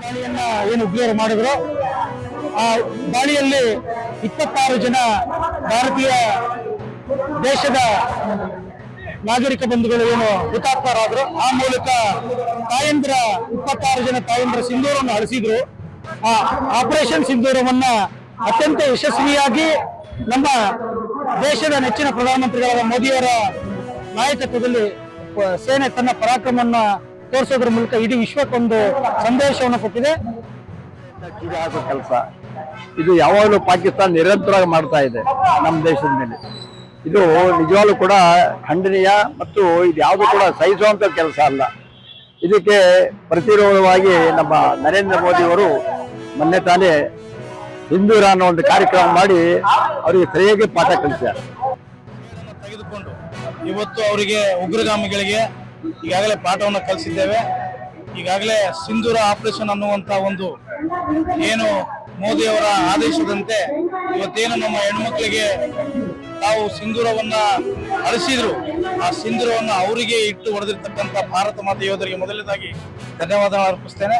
ದಾಳಿಯನ್ನ ಏನು ಉಗ್ರರು ಮಾಡಿದ್ರು ಆ ದಾಳಿಯಲ್ಲಿ 26 ಜನ ಭಾರತೀಯ ದೇಶದ ನಾಗರಿಕ ಬಂಧುಗಳು ಏನು ಹುತಾತ್ಮರಾದ್ರು. ಆ ಮೂಲಕ 26 ಜನ ತಾಯಂದ್ರ ಸಿಂಧೂರವನ್ನು ಅಳಿಸಿದ್ರು. ಆ ಆಪರೇಷನ್ ಸಿಂಧೂರವನ್ನ ಅತ್ಯಂತ ಯಶಸ್ವಿಯಾಗಿ ನಮ್ಮ ದೇಶದ ನೆಚ್ಚಿನ ಪ್ರಧಾನಮಂತ್ರಿಗಳಾದ ಮೋದಿಯವರ ನಾಯಕತ್ವದಲ್ಲಿ ಸೇನೆ ತನ್ನ ಪರಾಕ್ರಮವನ್ನ ತೋರಿಸೋದ್ರ ಮೂಲಕ ಇಡೀ ವಿಶ್ವಕ್ಕೊಂದು ಸಂದೇಶವನ್ನು ಕೊಟ್ಟಿದೆ. ಕೆಲಸ ಇದು ಯಾವಾಗಲೂ ಪಾಕಿಸ್ತಾನ ನಿರಂತರವಾಗಿ ಮಾಡ್ತಾ ಇದೆ ನಮ್ಮ ದೇಶದ ಮೇಲೆ. ಇದು ನಿಜವಾಗ್ಲೂ ಕೂಡ ಖಂಡನೀಯ ಮತ್ತು ಇದು ಯಾವುದು ಕೂಡ ಸಹಿಸುವಂತ ಕೆಲಸ ಅಲ್ಲ. ಇದಕ್ಕೆ ಪ್ರತಿರೋಧವಾಗಿ ನಮ್ಮ ನರೇಂದ್ರ ಮೋದಿ ಅವರು ಮೊನ್ನೆ ತಾನೇ ಸಿಂಧೂರ ಅನ್ನೋ ಒಂದು ಕಾರ್ಯಕ್ರಮ ಮಾಡಿ ಅವರಿಗೆ ಸರಿಯಾಗಿ ಪಾಠ ಕಲಿಸಿದ್ದಾರೆ. ತೆಗೆದುಕೊಂಡು ಇವತ್ತು ಅವರಿಗೆ ಉಗ್ರಗಾಮಿಗಳಿಗೆ ಈಗಾಗಲೇ ಪಾಠವನ್ನು ಕಲಿಸಿದ್ದೇವೆ. ಈಗಾಗಲೇ ಸಿಂಧೂರ ಆಪರೇಷನ್ ಅನ್ನುವಂತ ಒಂದು ಏನು ಮೋದಿಯವರ ಆದೇಶದಂತೆ ಇವತ್ತೇನು ನಮ್ಮ ಹೆಣ್ಮಕ್ಳಿಗೆ ತಾವು ಸಿಂಧೂರವನ್ನ ಅಳಿಸಿದ್ರು, ಆ ಸಿಂಧೂರವನ್ನ ಅವರಿಗೆ ಇಟ್ಟು ಹೊಡೆದಿರ್ತಕ್ಕಂಥ ಭಾರತ ಮಾತೆ ಯೋಧರಿಗೆ ಮೊದಲನೇದಾಗಿ ಧನ್ಯವಾದ ಅರ್ಪಿಸ್ತೇನೆ.